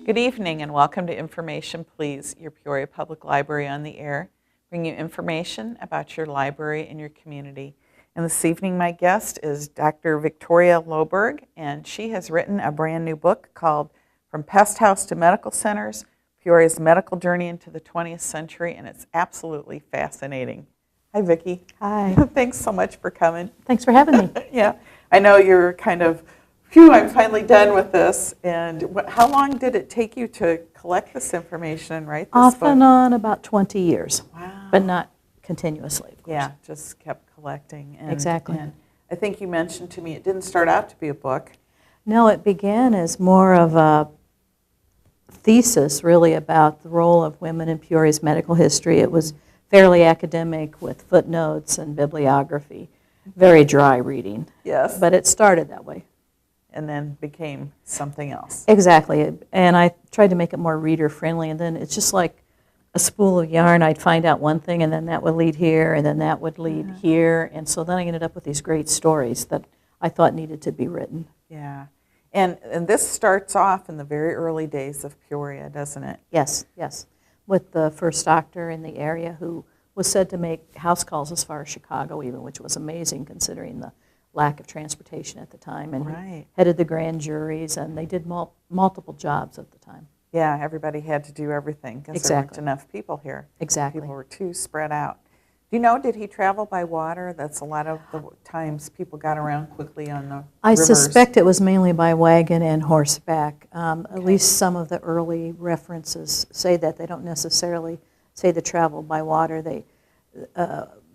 Good evening and welcome to Information Please, your Peoria Public Library on the air, bring you information about your library and your community. And this evening my guest is Dr. Victoria Loberg, and she has written a brand new book called From Pest House to Medical Centers, Peoria's Medical Journey into the 20th Century, and it's absolutely fascinating. Hi, Vicki. Hi. Thanks so much for coming. Thanks for having me. Yeah, I know you're kind of, phew, I'm finally done with this. And how long did it take you to collect this information and write this Off book? and on about 20 years. Wow. But not continuously, of course. Yeah, just kept collecting. And, Exactly. And I think you mentioned to me it didn't start out to be a book. No, it began as more of a thesis, really, about the role of women in Peoria's medical history. It was fairly academic with footnotes and bibliography. Very dry reading. Yes. But it started that way. And then became something else. Exactly. And I tried to make it more reader-friendly, and then it's just like a spool of yarn. I'd find out one thing, and then that would lead here, and then that would lead here. And so then I ended up with these great stories that I thought needed to be written. Yeah. And this starts off in the very early days of Peoria, doesn't it? Yes, yes. With the first doctor in the area who was said to make house calls as far as Chicago even, which was amazing considering the lack of transportation at the time. And Right. he headed the grand juries, and they did multiple jobs at the time. Yeah, everybody had to do everything because Exactly. there weren't enough people here. Exactly. People were too spread out. Do you know, did he travel by water? That's a lot of the times people got around quickly on the I rivers. suspect it was mainly by wagon and horseback. At least some of the early references say that. They don't necessarily say the travel by water.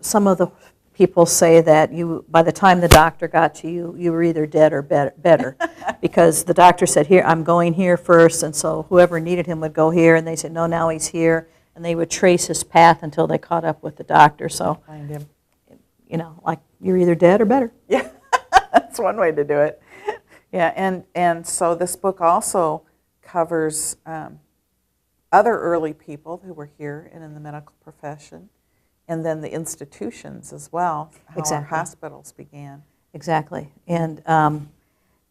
Some of the people say that by the time the doctor got to you, you were either dead or better because the doctor said, "Here, I'm going here first," and so whoever needed him would go here, and they said, "No, now he's here," and they would trace his path until they caught up with the doctor. So, Find him. you know, like you're either dead or better. Yeah, that's one way to do it. Yeah, and so this book also covers other early people who were here and in the medical profession, and then the institutions as well, how our Exactly. hospitals began. Exactly. And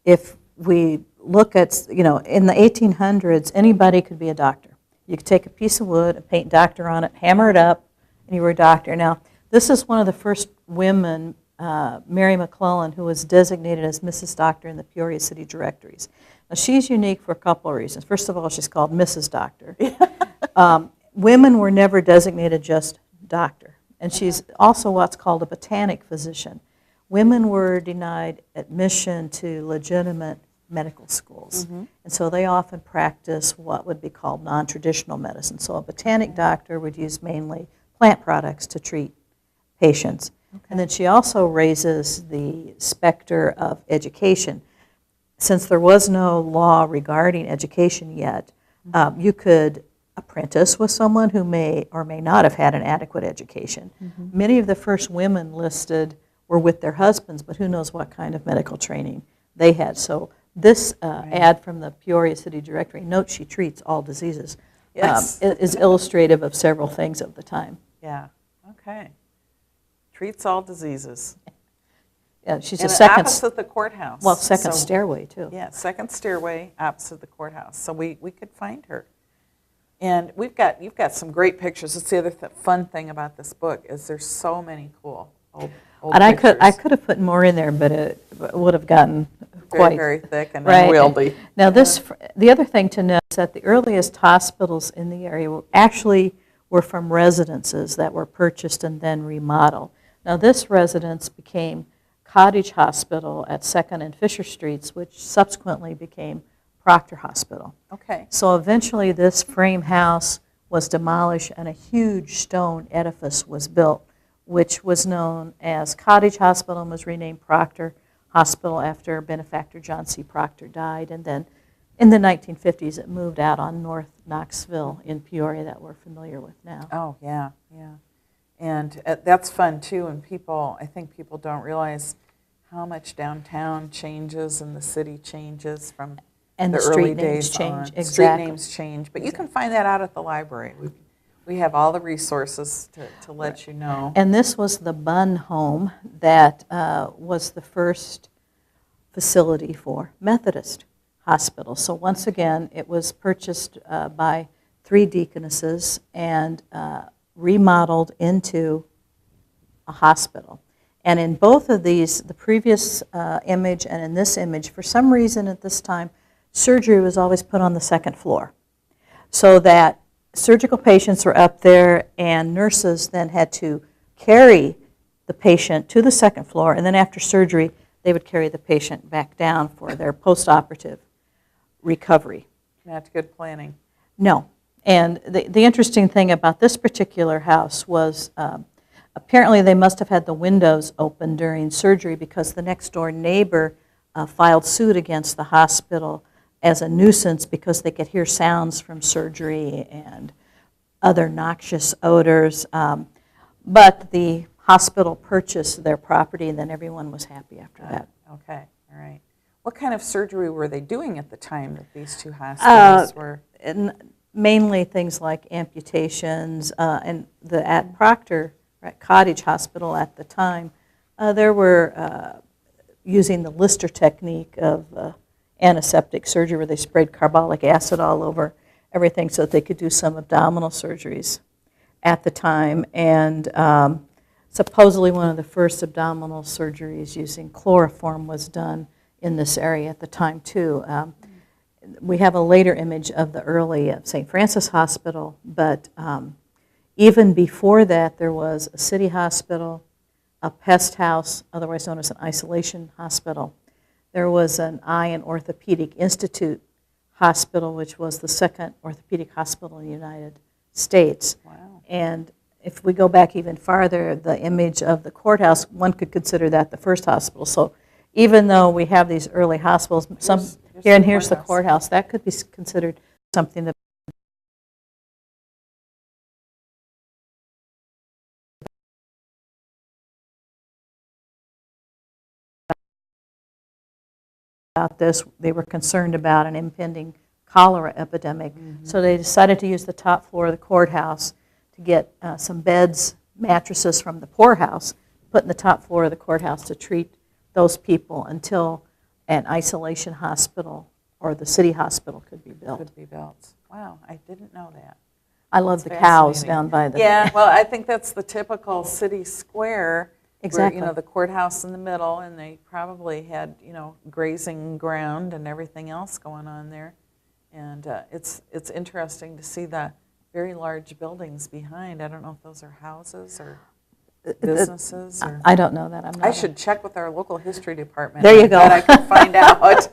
if we look at, in the 1800s, anybody could be a doctor. You could take a piece of wood and paint doctor on it, hammer it up, and you were a doctor. Now, this is one of the first women, Mary McClellan, who was designated as Mrs. Doctor in the Peoria City directories. Now, she's unique for a couple of reasons. First of all, she's called Mrs. Doctor. Women were never designated just doctor. And she's also what's called a botanic physician. Women were denied admission to legitimate medical schools. And so they often practice what would be called non-traditional medicine. So a botanic doctor would use mainly plant products to treat patients. And then she also raises the specter of education. Since there was no law regarding education yet, you could apprentice with someone who may or may not have had an adequate education. Many of the first women listed were with their husbands, but who knows what kind of medical training they had. So this ad from the Peoria City Directory, note she treats all diseases, Yes. is illustrative of several things of the time. Yeah, okay. Treats all diseases. Yeah, she's And a second, opposite the courthouse. second So- stairway too. Yeah, second stairway opposite the courthouse. So we could find her. And you've got some great pictures. That's the other fun thing about this book is there's so many cool old And I pictures. could have put more in there, but it would have gotten very, quite very thick and right. unwieldy. Now the other thing to note is that the earliest hospitals in the area were from residences that were purchased and then remodeled. Now this residence became Cottage Hospital at 2nd and Fisher Streets, which subsequently became Proctor Hospital. Okay. So eventually this frame house was demolished and a huge stone edifice was built, which was known as Cottage Hospital and was renamed Proctor Hospital after benefactor John C. Proctor died. And then in the 1950s it moved out on North Knoxville in Peoria that we're familiar with now. Oh, yeah, yeah. And that's fun, too, and I think people don't realize how much downtown changes and the city changes from And the the early street names days change, on. Street exactly. names change, but you can find that out at the library. We have all the resources to let you know. And this was the Bunn home that was the first facility for Methodist hospital. So once again, it was purchased by 3 deaconesses and remodeled into a hospital. And in both of these, the previous image and in this image, for some reason at this time, surgery was always put on the 2nd floor. So that surgical patients were up there and nurses then had to carry the patient to the 2nd floor, and then after surgery, they would carry the patient back down for their post-operative recovery. That's good planning. No. And the interesting thing about this particular house was apparently they must have had the windows open during surgery because the next door neighbor filed suit against the hospital as a nuisance because they could hear sounds from surgery and other noxious odors. But the hospital purchased their property, and then everyone was happy after that. Okay, all right. What kind of surgery were they doing at the time that these 2 hospitals were? Mainly things like amputations, and at Proctor, at Cottage Hospital at the time, there were using the Lister technique of antiseptic surgery where they sprayed carbolic acid all over everything so that they could do some abdominal surgeries at the time. And supposedly one of the first abdominal surgeries using chloroform was done in this area at the time too. We have a later image of the early St. Francis Hospital, but even before that there was a city hospital, a Pest House, otherwise known as an isolation hospital. There was an Eye and Orthopedic Institute hospital, which was the 2nd orthopedic hospital in the United States. Wow. And if we go back even farther, the image of the courthouse, one could consider that the first hospital. So even though we have these early hospitals, here's the courthouse, that could be considered something that about this. They were concerned about an impending cholera epidemic. So they decided to use the top floor of the courthouse to get some beds, mattresses from the poorhouse, put in the top floor of the courthouse to treat those people until an isolation hospital or the city hospital could be built. Wow, I didn't know that. I love the cows down by the... Yeah, well, I think that's the typical city square. Exactly. Where, the courthouse in the middle, and they probably had, grazing ground and everything else going on there. And it's interesting to see the very large buildings behind. I don't know if those are houses or businesses. Or I don't know that. I'm not I should check with our local history department. There you go. I can find out.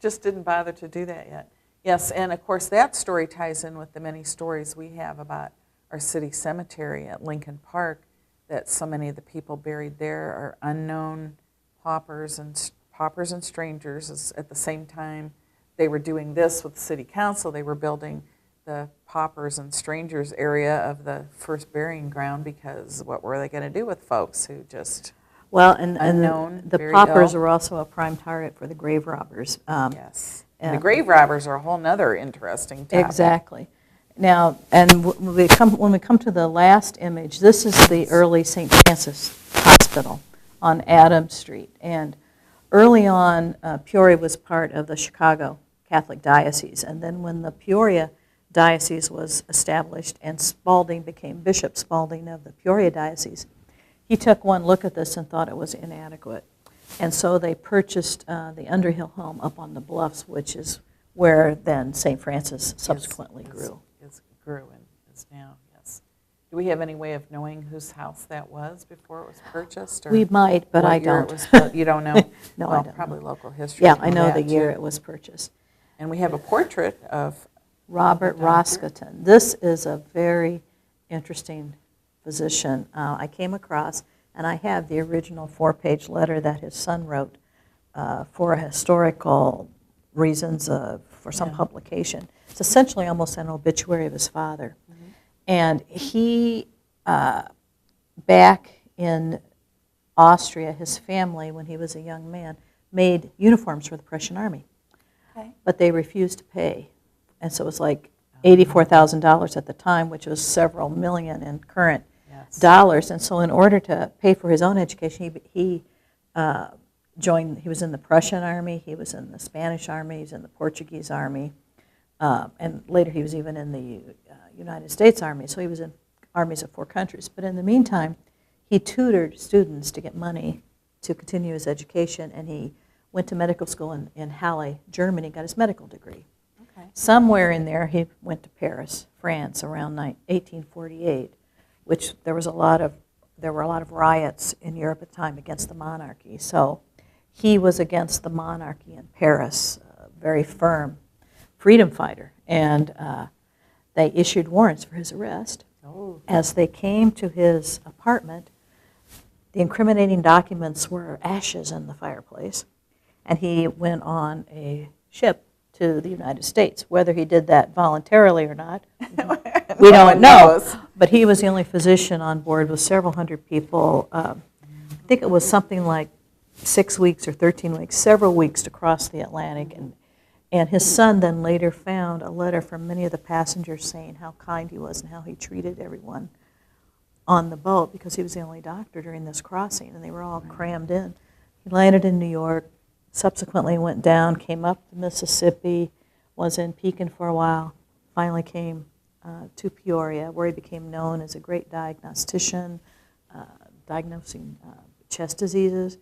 Just didn't bother to do that yet. Yes, and of course that story ties in with the many stories we have about our city cemetery at Lincoln Park, that so many of the people buried there are unknown paupers and strangers. At the same time they were doing this with the city council, they were building the paupers and strangers area of the first burying ground, because what were they going to do with folks who just unknown, the paupers were also a prime target for the grave robbers. Yes, and the grave robbers are a whole nother interesting topic. Exactly. Now, and when we come to the last image, this is the early St. Francis Hospital on Adams Street. And early on, Peoria was part of the Chicago Catholic Diocese. And then when the Peoria Diocese was established and Spalding became Bishop Spalding of the Peoria Diocese, he took one look at this and thought it was inadequate. And so they purchased the Underhill home up on the bluffs, which is where then St. Francis subsequently grew. And is now, yes. Do we have any way of knowing whose house that was before it was purchased? Or we might, but I don't. You don't know? No, well, I don't. Probably local history. Yeah, I know the year it was purchased. And we have a portrait of Robert Roscotten. This is a very interesting physician I came across, and I have the original 4-page letter that his son wrote for historical reasons for some publication. It's essentially almost an obituary of his father. Mm-hmm. And he, back in Austria, his family, when he was a young man, made uniforms for the Prussian army. Okay. But they refused to pay. And so it was like $84,000 at the time, which was several million in current dollars. And so in order to pay for his own education, he he was in the Prussian army, he was in the Spanish army, he was in the Portuguese army, and later he was even in the United States Army, so he was in armies of 4 countries. But in the meantime, he tutored students to get money to continue his education, and he went to medical school in Halle, Germany, got his medical degree. Okay. Somewhere in there, he went to Paris, France, around 1848, which there were a lot of riots in Europe at the time against the monarchy. So he was against the monarchy in Paris, a very firm freedom fighter, and they issued warrants for his arrest. Oh. As they came to his apartment, the incriminating documents were ashes in the fireplace, and he went on a ship to the United States. Whether he did that voluntarily or not, we don't know. But he was the only physician on board with several hundred people. I think it was something like 6 weeks or 13 weeks, several weeks to cross the Atlantic. And his son then later found a letter from many of the passengers saying how kind he was and how he treated everyone on the boat, because he was the only doctor during this crossing, and they were all crammed in. He landed in New York, subsequently went down, came up the Mississippi, was in Pekin for a while, finally came to Peoria, where he became known as a great diagnostician, diagnosing chest diseases.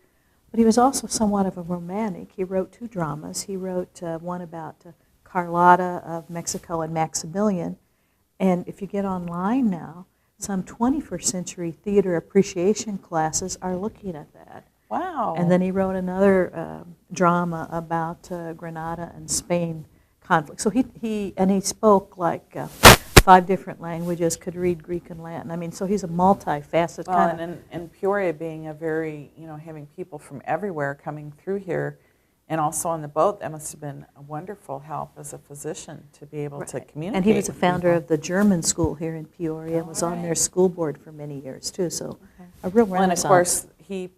But he was also somewhat of a romantic. He wrote 2 dramas. He wrote one about Carlotta of Mexico and Maximilian. And if you get online now, some 21st century theater appreciation classes are looking at that. Wow. And then he wrote another drama about Granada and Spain conflict. So he spoke like 5 different languages, could read Greek and Latin. I mean, so he's a multifaceted kind of. And Peoria being a very, having people from everywhere coming through here, and also on the boat, that must have been a wonderful help as a physician to be able to communicate. And he was a with founder people. of the German school here in Peoria, and was on their school board for many years too. So a real renaissance. And of course, he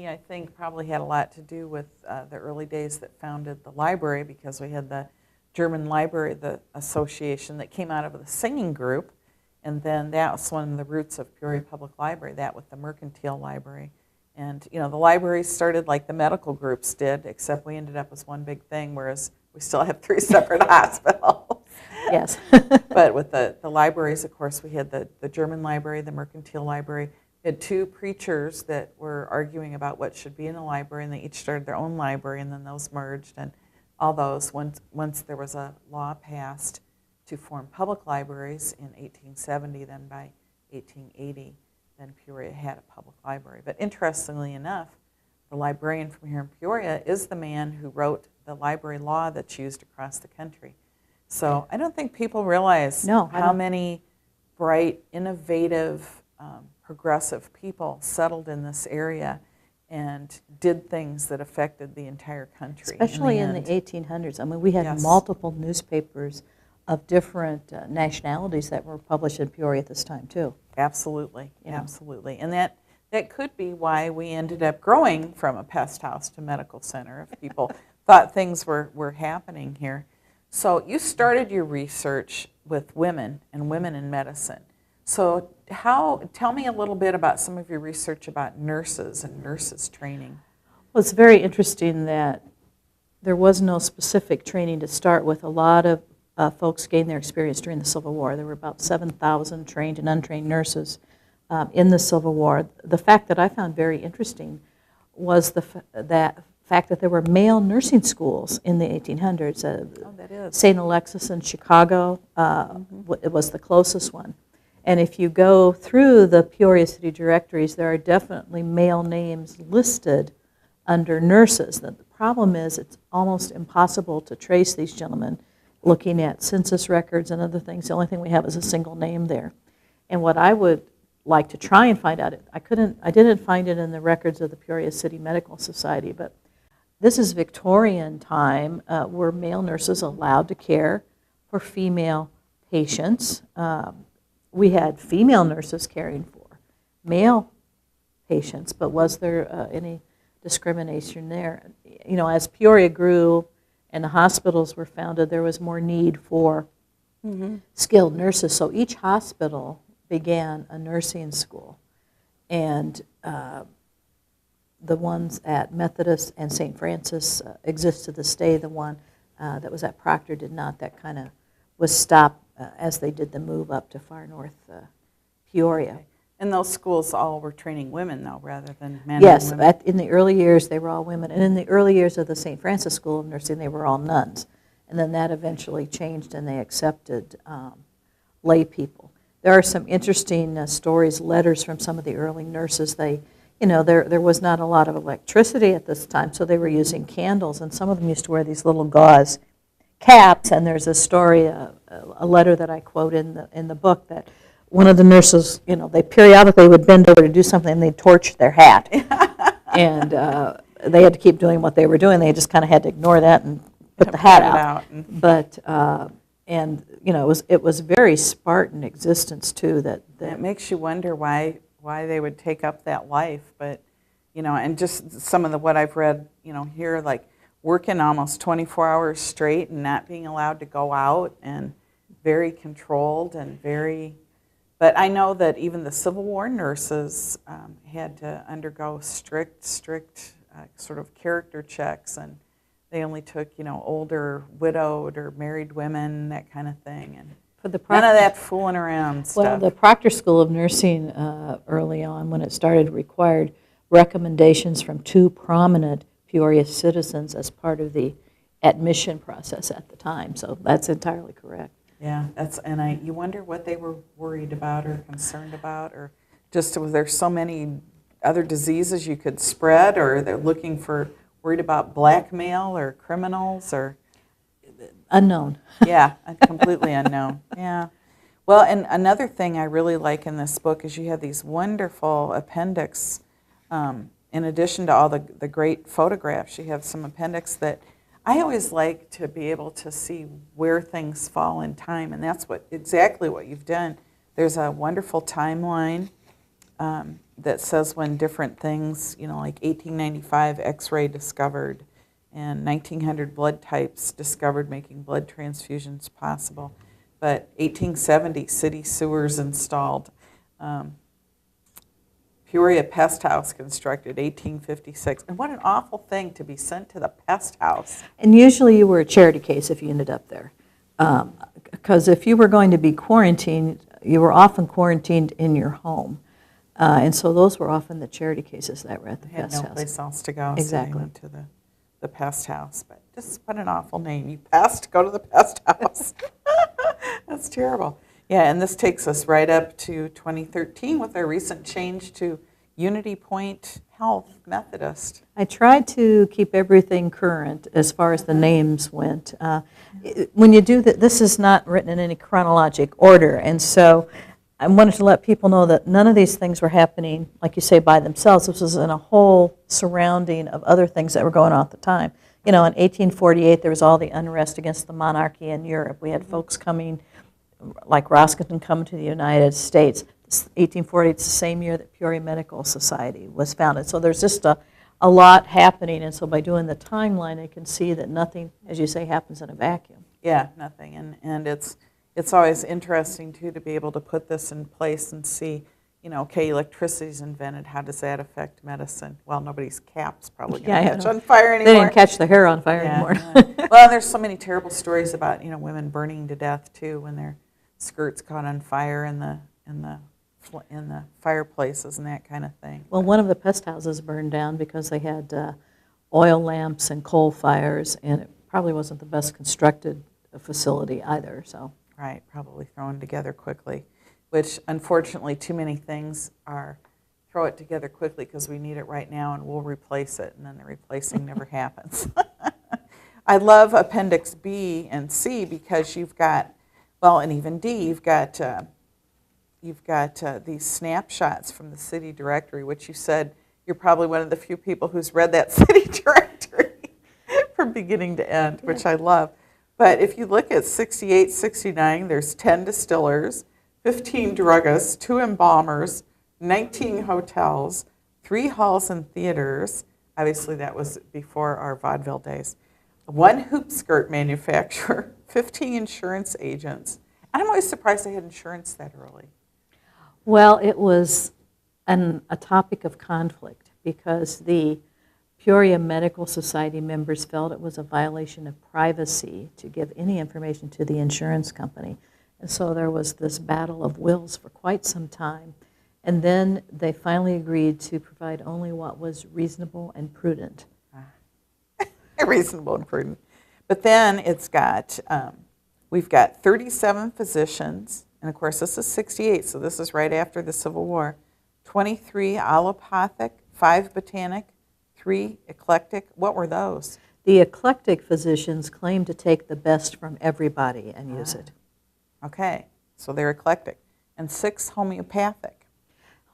I think probably had a lot to do with the early days that founded the library, because we had the German Library, the association that came out of the singing group, and then that was one of the roots of Peoria Public Library, that with the Mercantile Library. And the libraries started like the medical groups did, except we ended up as one big thing, whereas we still have 3 separate hospitals. Yes. But with the libraries, of course, we had the German Library, the Mercantile Library. We had 2 preachers that were arguing about what should be in the library, and they each started their own library, and then those merged. And all those, once there was a law passed to form public libraries in 1870, then by 1880, then Peoria had a public library. But interestingly enough, the librarian from here in Peoria is the man who wrote the library law that's used across the country. So I don't think people realize how many bright, innovative, progressive people settled in this area and did things that affected the entire country. Especially in the 1800s. I mean, we had multiple newspapers of different nationalities that were published in Peoria at this time, too. Absolutely, absolutely. And that could be why we ended up growing from a pest house to medical center, if people thought things were happening here. So you started your research with women and women in medicine. So tell me a little bit about some of your research about nurses and nurses training. Well, it's very interesting that there was no specific training to start with. A lot of folks gained their experience during the Civil War. There were about 7,000 trained and untrained nurses in the Civil War. The fact that I found very interesting was the fact that there were male nursing schools in the 1800s. That is. St. Alexis in Chicago it was the closest one. And if you go through the Peoria City directories, there are definitely male names listed under nurses. The problem is it's almost impossible to trace these gentlemen looking at census records and other things. The only thing we have is a single name there. And what I would like to try and find out, I didn't find it in the records of the Peoria City Medical Society, but this is Victorian time. Were male nurses allowed to care for female patients? We had female nurses caring for male patients, but was there any discrimination there? As Peoria grew and the hospitals were founded, there was more need for skilled nurses. So each hospital began a nursing school. And the ones at Methodist and St. Francis exist to this day. The one that was at Proctor did not. That kind of was stopped as they did the move up to far north Peoria. Okay. And those schools all were training women, though, rather than men Yes, and women? in the early years, they were all women. And in the early years of the St. Francis School of Nursing, they were all nuns. And then that eventually changed, and they accepted lay people. There are some interesting stories, letters from some of the early nurses. There was not a lot of electricity at this time, so they were using candles, and some of them used to wear these little gauze caps. And there's a story, a letter that I quote in the book, that one of the nurses, they periodically would bend over to do something, and they'd torch their hat. And they had to keep doing what they were doing. They just kind of had to ignore that and put the hat out. But it was very Spartan existence too. That it makes you wonder why they would take up that life. But and just some of what I've read, here, like working almost 24 hours straight and not being allowed to go out, and very controlled and very. But I know that even the Civil War nurses had to undergo strict sort of character checks, and they only took, older, widowed, or married women, that kind of thing, and none of that fooling around stuff. Well, the Proctor School of Nursing early on, when it started, required recommendations from 2 prominent Peoria citizens as part of the admission process at the time. So that's entirely correct. Yeah, you wonder what they were worried about or concerned about, or just was there so many other diseases you could spread, or they're worried about blackmail or criminals, or unknown. Yeah, completely unknown. Yeah. Well, and another thing I really like in this book is you have these wonderful appendix. In addition to all the great photographs, you have some appendix that I always like to be able to see where things fall in time, and that's exactly what you've done. There's a wonderful timeline that says when different things, like 1895 X-ray discovered, and 1900 blood types discovered, making blood transfusions possible. But 1870 city sewers installed. Peoria Pest House constructed, 1856. And what an awful thing to be sent to the pest house. And usually you were a charity case if you ended up there. Because if you were going to be quarantined, you were often quarantined in your home. And so those were often the charity cases that were at the pest house. Had no place else to go, exactly. So they went to the pest house. But just what an awful name. You pest, go to the pest house. That's terrible. Yeah, and this takes us right up to 2013 with our recent change to Unity Point Health Methodist. I tried to keep everything current as far as the names went. When you do that, this is not written in any chronologic order, and so I wanted to let people know that none of these things were happening, like you say, by themselves. This was in a whole surrounding of other things that were going on at the time. In 1848, there was all the unrest against the monarchy in Europe. We had folks coming, like Roscommon, come to the United States. 1848 is the same year that Peoria Medical Society was founded. So there's just a lot happening, and so by doing the timeline, I can see that nothing, as you say, happens in a vacuum. Yeah, nothing, and it's always interesting, too, to be able to put this in place and see, okay, electricity's invented, how does that affect medicine? Well, nobody's cap's probably going to catch on fire anymore. They didn't catch the hair on fire anymore. Yeah. Well, there's so many terrible stories about, women burning to death, too, when their skirts caught on fire in the fireplaces and that kind of thing. Well, one of the pest houses burned down because they had oil lamps and coal fires, and it probably wasn't the best constructed facility either. So. Right, probably thrown together quickly, which unfortunately too many things are throw it together quickly because we need it right now and we'll replace it, and then the replacing never happens. I love Appendix B and C because you've got, well, and even D, you've got these snapshots from the city directory, which you said you're probably one of the few people who's read that city directory from beginning to end, which I love. But if you look at 68, 69, there's 10 distillers, 15 druggists, 2 embalmers, 19 hotels, 3 halls and theaters. Obviously, that was before our vaudeville days. 1 hoop skirt manufacturer, 15 insurance agents. I'm always surprised they had insurance that early. Well, it was a topic of conflict because the Peoria Medical Society members felt it was a violation of privacy to give any information to the insurance company. And so there was this battle of wills for quite some time. And then they finally agreed to provide only what was reasonable and prudent. Reasonable and prudent. But then it's got, we've got 37 physicians, and of course this is 68, so this is right after the Civil War, 23 allopathic, 5 botanic, 3 eclectic. What were those? The eclectic physicians claimed to take the best from everybody and use it. Okay, so they're eclectic. And 6 homeopathic.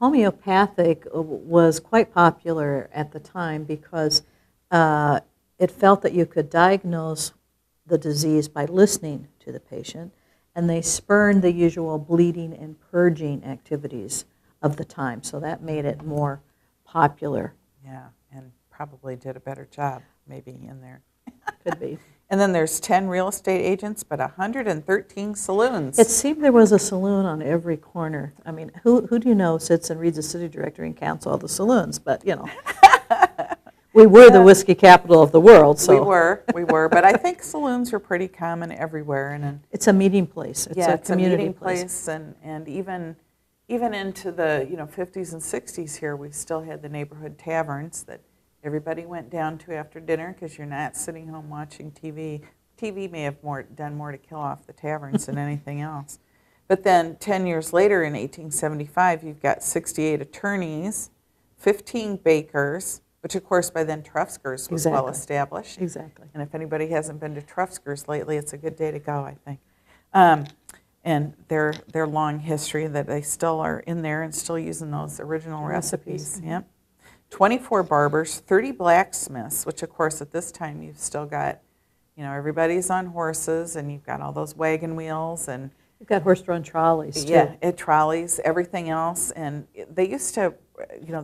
Homeopathic was quite popular at the time because it felt that you could diagnose the disease by listening to the patient, and they spurned the usual bleeding and purging activities of the time, so that made it more popular. Yeah, and probably did a better job maybe in there. Could be. And then there's 10 real estate agents, but 113 saloons. It seemed there was a saloon on every corner. I mean, who do you know sits and reads the city directory and counts all the saloons? But, you know, we were the whiskey capital of the world, so. We were, but I think saloons are pretty common everywhere. And it's a meeting place. It's a community meeting place, and even into the 50s and 60s here, we still had the neighborhood taverns that everybody went down to after dinner because you're not sitting home watching TV. TV may have done more to kill off the taverns than anything else. But then 10 years later in 1875, you've got 68 attorneys, 15 bakers, which of course by then Trufsker's was well established. Exactly. And if anybody hasn't been to Trufsker's lately, it's a good day to go, I think. And their long history that they still are in there and still using those original recipes. Yep. 24 barbers, 30 blacksmiths, which of course at this time you've still got, everybody's on horses and you've got all those wagon wheels and you've got horse-drawn trolleys too. Yeah, trolleys, everything else. And they used to,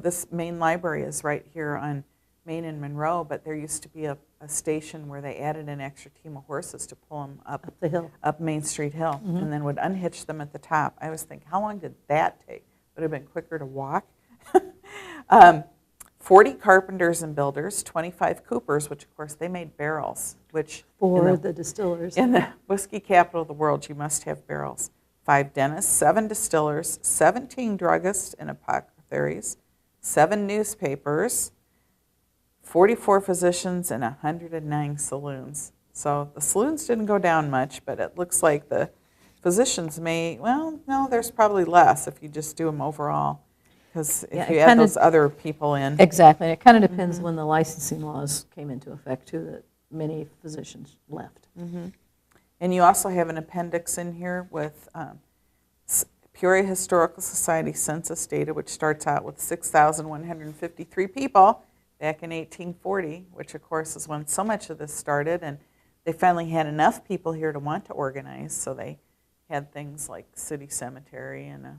this main library is right here on Main and Monroe, but there used to be a station where they added an extra team of horses to pull them up the hill, up Main Street Hill, and then would unhitch them at the top. I was thinking, how long did that take? Would it have been quicker to walk? 40 carpenters and builders, 25 coopers, which of course they made barrels, which for the distillers. In the whiskey capital of the world, you must have barrels. 5 dentists, 7 distillers, 17 druggists and apothecaries, 7 newspapers, 44 physicians, and 109 saloons. So the saloons didn't go down much, but it looks like the physicians no, there's probably less if you just do them overall. Because if you add those other people in. Exactly. It kind of depends when the licensing laws came into effect, too, that many physicians left. And you also have an appendix in here with Peoria Historical Society census data, which starts out with 6,153 people back in 1840, which, of course, is when so much of this started. And they finally had enough people here to want to organize, so they had things like city cemetery and,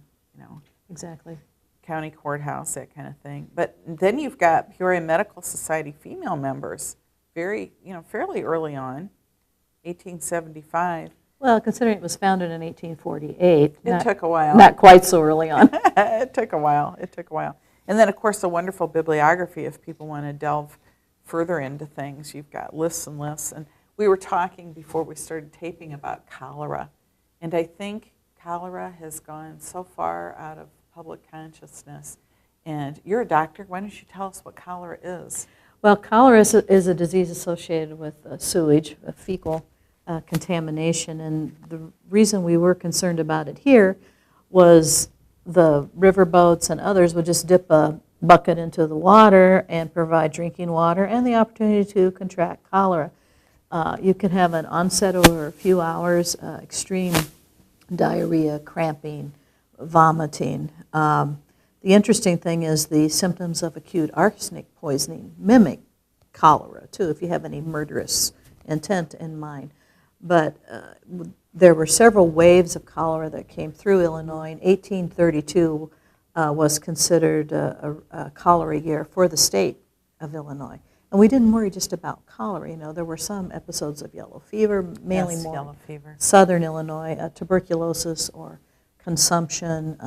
Exactly. county courthouse, that kind of thing. But then you've got Peoria Medical Society female members, fairly early on, 1875. Well, considering it was founded in 1848. It took a while. Not quite so early on. It took a while. And then, of course, a wonderful bibliography if people want to delve further into things. You've got lists and lists. And we were talking before we started taping about cholera. And I think cholera has gone so far out of public consciousness. And you're a doctor. Why don't you tell us what cholera is? Well, cholera is a disease associated with sewage, fecal contamination. And the reason we were concerned about it here was the riverboats and others would just dip a bucket into the water and provide drinking water and the opportunity to contract cholera. You can have an onset over a few hours, extreme diarrhea, cramping, vomiting. The interesting thing is the symptoms of acute arsenic poisoning mimic cholera, too, if you have any murderous intent in mind. But there were several waves of cholera that came through Illinois. In 1832 was considered a cholera year for the state of Illinois. And we didn't worry just about cholera. There were some episodes of yellow fever, mainly more yellow fever. Southern Illinois, tuberculosis or consumption,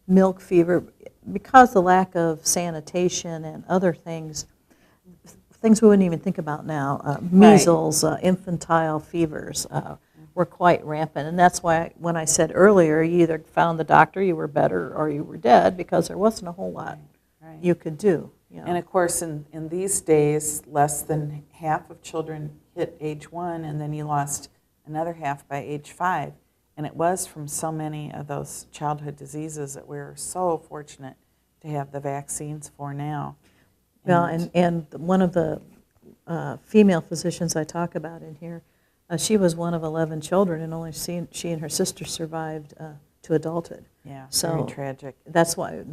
milk fever. because the lack of sanitation and other things we wouldn't even think about now, measles, infantile fevers were quite rampant. And that's why when I said earlier, you either found the doctor, you were better, or you were dead, because there wasn't a whole lot you could do. You know. And of course, in these days, less than half of children hit age 1, and then you lost another half by age 5. And it was from so many of those childhood diseases that we're so fortunate to have the vaccines for now. Well, and one of the female physicians I talk about in here, she was one of 11 children, and only she and her sister survived to adulthood. Yeah, so very tragic. That's why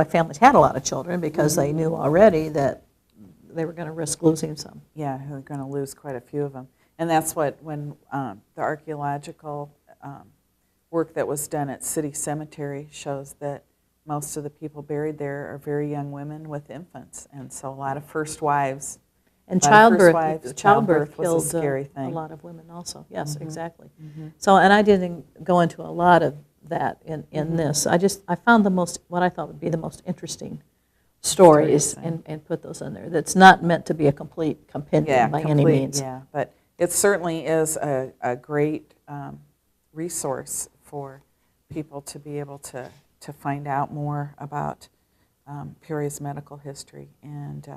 families had a lot of children, because they knew already that they were going to risk losing some. Yeah, they're going to lose quite a few of them. And that's when the archaeological work that was done at City Cemetery shows that most of the people buried there are very young women with infants, and so a lot of first wives. And childbirth was killed a scary thing. a lot of women also. Yes, exactly. So, and I didn't go into a lot of that in this. I found what I thought would be the most interesting stories and put those in there. That's not meant to be a complete compendium by any means. Yeah, but it certainly is a great resource for people to be able to find out more about Peoria's medical history. And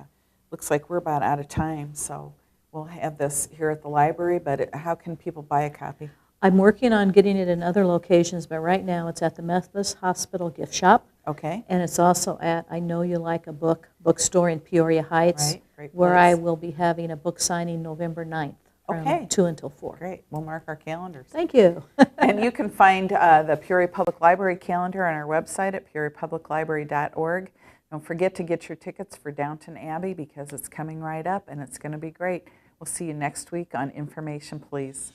looks like we're about out of time, so we'll have this here at the library, but how can people buy a copy? I'm working on getting it in other locations, but right now it's at the Methodist Hospital gift shop. Okay. And it's also at I Know You Like a bookstore in Peoria Heights, where I will be having a book signing November 9th from 2 until 4. Great. We'll mark our calendars. Thank you. And you can find the Peoria Public Library calendar on our website at peoriapubliclibrary.org. Don't forget to get your tickets for Downton Abbey, because it's coming right up and it's going to be great. We'll see you next week on Information Please.